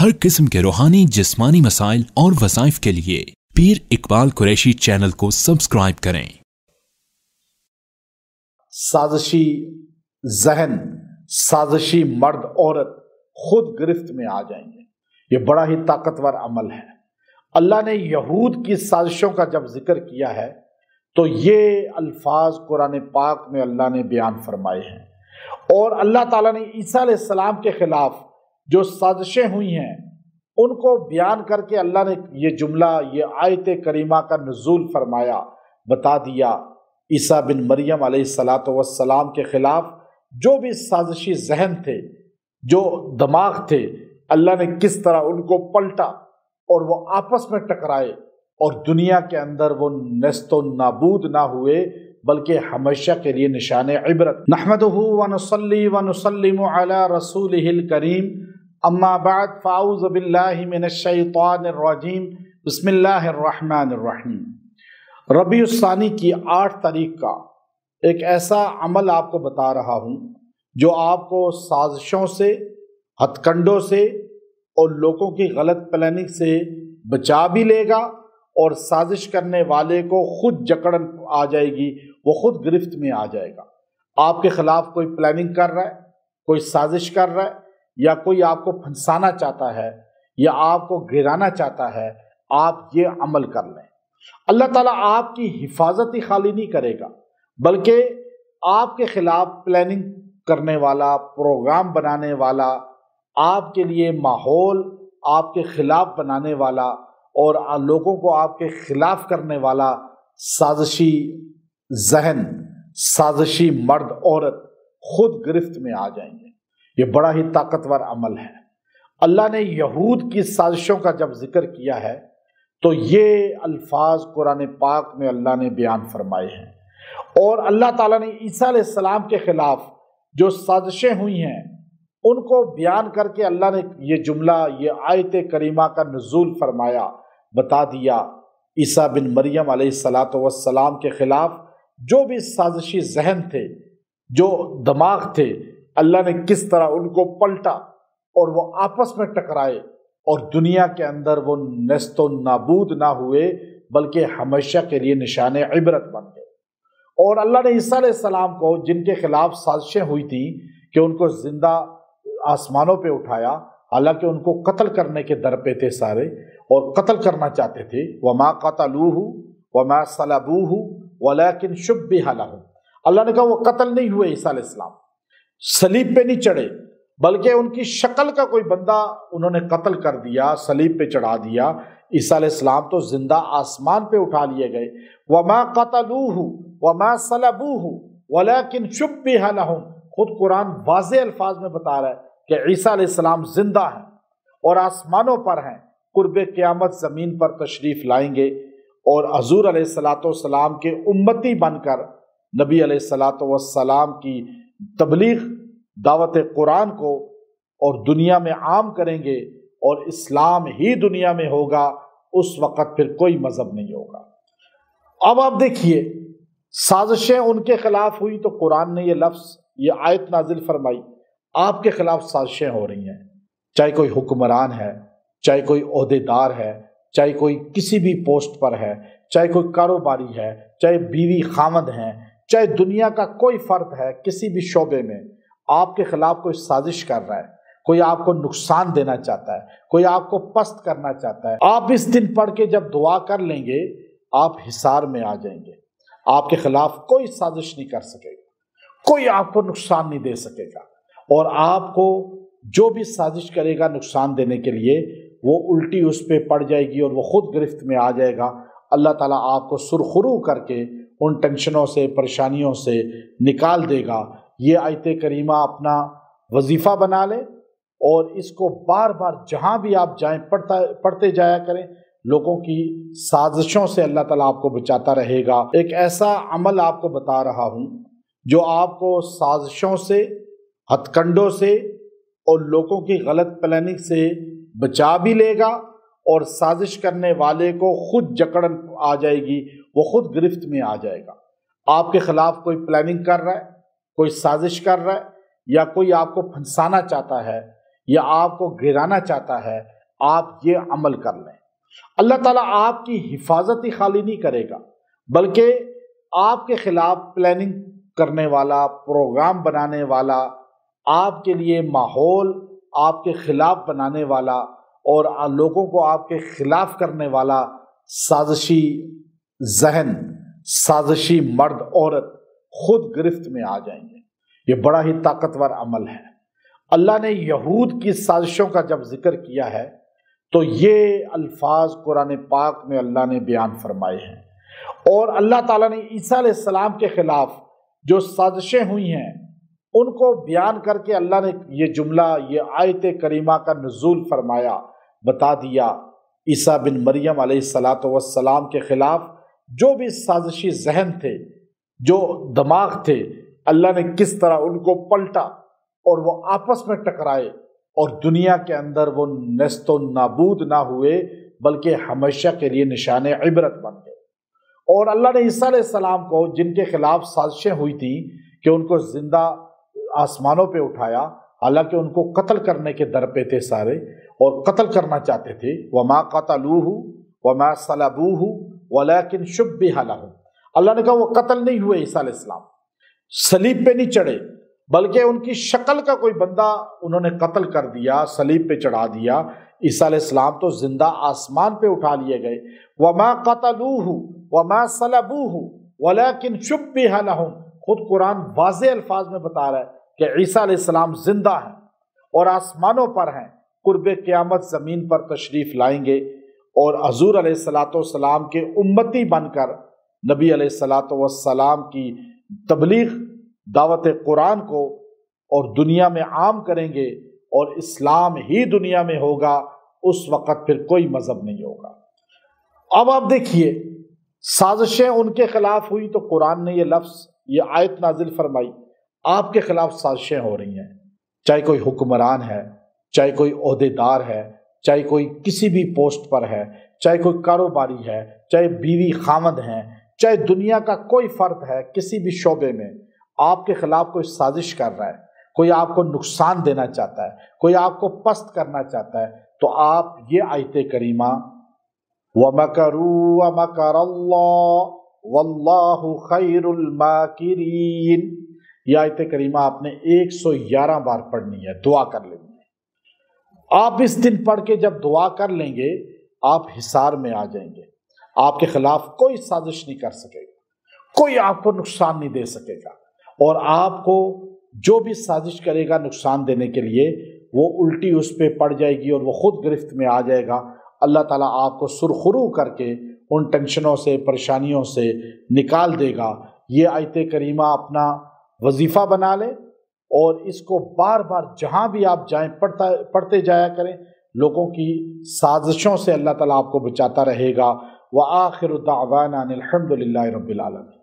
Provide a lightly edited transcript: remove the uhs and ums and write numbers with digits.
ہر قسم کے روحانی جسمانی مسائل اور وظائف کے لیے پیر اقبال قریشی چینل کو سبسکرائب کریں۔ سازشی ذہن، سازشی مرد عورت خود گرفت میں آ جائیں گے۔ یہ بڑا ہی طاقتور عمل ہے۔ اللہ نے یہود کی سازشوں کا جب ذکر کیا ہے تو یہ الفاظ قرآن پاک میں اللہ نے بیان فرمائے ہیں، اور اللہ تعالیٰ نے عیسیٰ علیہ السلام کے خلاف جو سازشیں ہوئی ہیں ان کو بیان کر کے اللہ نے یہ جملہ، یہ آیت کریمہ کا نزول فرمایا، بتا دیا عیسیٰ بن مریم علیہ السلام کے خلاف جو بھی سازشی ذہن تھے، جو دماغ تھے، اللہ نے کس طرح ان کو پلٹا اور وہ آپس میں ٹکرائے اور دنیا کے اندر وہ نیست و نابود نہ ہوئے بلکہ ہمیشہ کے لیے نشان عبرت۔ نحمدہ ونصلی ونسلم علی رسولہ الکریم، اما بعد فاعوذ باللہ من الشیطان الرجیم، بسم اللہ الرحمن الرحیم۔ ربیع الثانی کی 8 تاریخ کا ایک ایسا عمل آپ کو بتا رہا ہوں جو آپ کو سازشوں سے، ہتھ کنڈوں سے اور لوگوں کی غلط پلاننگ سے بچا بھی لے گا، اور سازش کرنے والے کو خود جکڑ آ جائے گی، وہ خود گرفت میں آ جائے گا۔ آپ کے خلاف کوئی پلاننگ کر رہا ہے، کوئی سازش کر رہا ہے، یا کوئی آپ کو پھنسانا چاہتا ہے یا آپ کو گرانا چاہتا ہے، آپ یہ عمل کر لیں۔ اللہ تعالیٰ آپ کی حفاظت ہی خالی نہیں کرے گا بلکہ آپ کے خلاف پلاننگ کرنے والا، پروگرام بنانے والا، آپ کے لیے ماحول آپ کے خلاف بنانے والا اور لوگوں کو آپ کے خلاف کرنے والا سازشی ذہن، سازشی مرد عورت خود گرفت میں آ جائیں گے۔ یہ بڑا ہی طاقتور عمل ہے۔ اللہ نے یہود کی سازشوں کا جب ذکر کیا ہے تو یہ الفاظ قرآن پاک میں اللہ نے بیان فرمائے ہیں، اور اللہ تعالیٰ نے عیسیٰ علیہ السلام کے خلاف جو سازشیں ہوئی ہیں ان کو بیان کر کے اللہ نے یہ جملہ، یہ آیت کریمہ کا نزول فرمایا، بتا دیا عیسیٰ بن مریم علیہ السلام کے خلاف جو بھی سازشی ذہن تھے، جو دماغ تھے، اللہ نے کس طرح ان کو پلٹا اور وہ آپس میں ٹکرائے اور دنیا کے اندر وہ نیست و نابود نہ ہوئے بلکہ ہمیشہ کے لیے نشان عبرت بن گئے۔ اور اللہ نے عیسیٰ علیہ السلام کو جن کے خلاف سازشیں ہوئی تھیں کہ ان کو زندہ آسمانوں پہ اٹھایا، حالانکہ ان کو قتل کرنے کے در پہ تھے سارے اور قتل کرنا چاہتے تھے، وَمَا قَتَلُوهُ وَمَا صَلَبُوهُ وَلَكِنْ شُبِّهَ لَهُمْ۔ اللہ نے کہا وہ قتل نہیں ہوئے، عیسیٰ علیہ السلام صلیب پہ نہیں چڑھے بلکہ ان کی شکل کا کوئی بندہ انہوں نے قتل کر دیا، صلیب پہ چڑھا دیا۔ عیسیٰ علیہ السلام تو زندہ آسمان پہ اٹھا لیے گئے۔ وَمَا قَتَلُوهُ وَمَا صَلَبُوهُ وَلَكِنْ شُبِّهَ لَهُمْ۔ خود قرآن واضح الفاظ میں بتا رہا ہے کہ عیسیٰ علیہ السلام زندہ ہیں اور آسمانوں پر ہیں، قرب قیامت زمین پر تشریف لائیں گے اور حضور علیہ السلام کے امتی بن کر نبی علیہ السلام کی تبلیغ، دعوت قرآن کو اور دنیا میں عام کریں گے، اور اسلام ہی دنیا میں ہوگا۔ اس وقت پھر کوئی مذہب نہیں ہوگا۔ اب آپ دیکھیے، سازشیں ان کے خلاف ہوئی تو قرآن نے یہ لفظ، یہ آیت نازل فرمائی، آپ کے خلاف سازشیں ہو رہی ہیں، چاہے کوئی حکمران ہے، چاہے کوئی عہدیدار ہے، چاہے کوئی کسی بھی پوسٹ پر ہے، چاہے کوئی کاروباری ہے، چاہے بیوی خامد ہیں، چاہے دنیا کا کوئی فرد ہے، کسی بھی شعبے میں آپ کے خلاف کوئی سازش کر رہا ہے، کوئی آپ کو نقصان دینا چاہتا ہے، کوئی آپ کو پست کرنا چاہتا ہے، آپ اس دن پڑھ کے جب دعا کر لیں گے آپ حصار میں آ جائیں گے۔ آپ کے خلاف کوئی سازش نہیں کر سکے گا، کوئی آپ کو نقصان نہیں دے سکے گا، اور آپ کو جو بھی سازش کرے گا نقصان دینے کے لیے وہ الٹی اس پہ پڑ جائے گی اور وہ خود گرفت میں آ جائے گا۔ اللہ تعالیٰ آپ کو سرخرو کر کے ان ٹینشنوں سے، پریشانیوں سے نکال دے گا۔ یہ آیت کریمہ اپنا وظیفہ بنا لیں اور اس کو بار بار جہاں بھی آپ جائیں پڑھتے جایا کریں۔ لوگوں کی سازشوں سے اللہ تعالیٰ آپ کو بچاتا رہے گا۔ ایک ایسا عمل آپ کو بتا رہا ہوں جو آپ کو سازشوں سے، ہتھ کنڈوں سے اور لوگوں کی غلط پلاننگ سے بچا بھی لے گا، اور سازش کرنے والے کو خود جکڑ آ جائے گی، وہ خود گرفت میں آ جائے گا۔ آپ کے خلاف کوئی پلاننگ کر رہا ہے، کوئی سازش کر رہا ہے، یا کوئی آپ کو پھنسانا چاہتا ہے یا آپ کو گرانا چاہتا ہے، آپ یہ عمل کر لیں۔ اللہ تعالیٰ آپ کی حفاظت ہی خالی نہیں کرے گا، بلکہ آپ کے خلاف پلاننگ کرنے والا، پروگرام بنانے والا، آپ کے لیے ماحول آپ کے خلاف بنانے والا اور لوگوں کو آپ کے خلاف کرنے والا سازشی ذہن، سازشی مرد عورت خود گرفت میں آ جائیں گے۔ یہ بڑا ہی طاقتور عمل ہے۔ اللہ نے یہود کی سازشوں کا جب ذکر کیا ہے تو یہ الفاظ قرآن پاک میں اللہ نے بیان فرمائے ہیں، اور اللہ تعالیٰ نے عیسیٰ علیہ السلام کے خلاف جو سازشیں ہوئی ہیں ان کو بیان کر کے اللہ نے یہ جملہ، یہ آیت کریمہ کا نزول فرمایا، بتا دیا عیسیٰ بن مریم علیہ السلام کے خلاف جو بھی سازشی ذہن تھے، جو دماغ تھے، اللہ نے کس طرح ان کو پلٹا اور وہ آپس میں ٹکرائے اور دنیا کے اندر وہ نیست و نابود نہ ہوئے بلکہ ہمیشہ کے لیے نشان عبرت بن گئے۔ اور اللہ نے عیسیٰ علیہ السلام کو جن کے خلاف سازشیں ہوئی تھیں کہ ان کو زندہ آسمانوں پہ اٹھایا، حالانکہ ان کو قتل کرنے کے در پہ تھے سارے اور قتل کرنا چاہتے تھے، وَمَا قَتَلُوهُ وَمَا صَلَبُوهُ وَلَكِنْ شُبِّهَ لَهُمْ، اللہ نے کہا وہ قتل نہیں ہوئے، عیسیٰ علیہ السلام صلیب پہ نہیں چڑھے بلکہ ان کی شکل کا کوئی بندہ انہوں نے قتل کر دیا، صلیب پہ چڑھا دیا۔ عیسیٰ علیہ السلام تو زندہ آسمان پہ اٹھا لیے گئے۔ وَمَا قَتَلُوهُ وَمَا صَلَبُوهُ وَلَكِنْ شُبِّهَ لَهُمْ، خود قرآن واضح الفاظ میں بتا رہا ہے کہ عیسیٰ علیہ السلام زندہ ہیں اور آسمانوں پر ہیں، قرب قیامت زمین پر تشریف لائیں گے اور حضور علیہ السلام کے امتی بن کر نبی علیہ السلام کی تبلیغ، دعوت قرآن کو اور دنیا میں عام کریں گے، اور اسلام ہی دنیا میں ہوگا، اس وقت پھر کوئی مذہب نہیں ہوگا۔ اب آپ دیکھیے سازشیں ان کے خلاف ہوئی تو قرآن نے یہ لفظ، یہ آیت نازل فرمائی، آپ کے خلاف سازشیں ہو رہی ہیں، چاہے کوئی حکمران ہے، چاہے کوئی عہدیدار ہے، چاہے کوئی کسی بھی پوسٹ پر ہے، چاہے کوئی کاروباری ہے، چاہے بیوی خامد ہیں، چاہے دنیا کا کوئی فرد ہے، کسی بھی شعبے میں آپ کے خلاف کوئی سازش کر رہا ہے، کوئی آپ کو نقصان دینا چاہتا ہے، کوئی آپ کو پست کرنا چاہتا ہے، تو آپ یہ آیت کریمہ وَمَكَرُوا وَمَكَرَ اللَّهُ وَاللَّهُ خَيْرُ الْمَاكِرِينَ، یہ آیت کریمہ آپ نے 111 بار پڑھنی ہے، دعا کر لیں گے۔ آپ اس دن پڑھ کے جب دعا کر لیں گے آپ حصار میں آ جائیں گے، آپ کے خلاف کوئی سازش نہیں کر سکے گا، کوئی آپ کو نقصان نہیں دے سکے گا، اور آپ کو جو بھی سازش کرے گا نقصان دینے کے لیے وہ الٹی اس پہ پڑ جائے گی اور وہ خود گرفت میں آ جائے گا۔ اللہ تعالیٰ آپ کو سرخرو کر کے ان ٹینشنوں سے، پریشانیوں سے نکال دے گا۔ یہ آیت کریمہ اپنا وظیفہ بنا لیں اور اس کو بار بار جہاں بھی آپ جائیں پڑھتے جایا کریں، لوگوں کی سازشوں سے اللہ تعالیٰ آپ کو بچاتا رہے گا۔ وآخر دعوانا الحمد للہ رب العالمین۔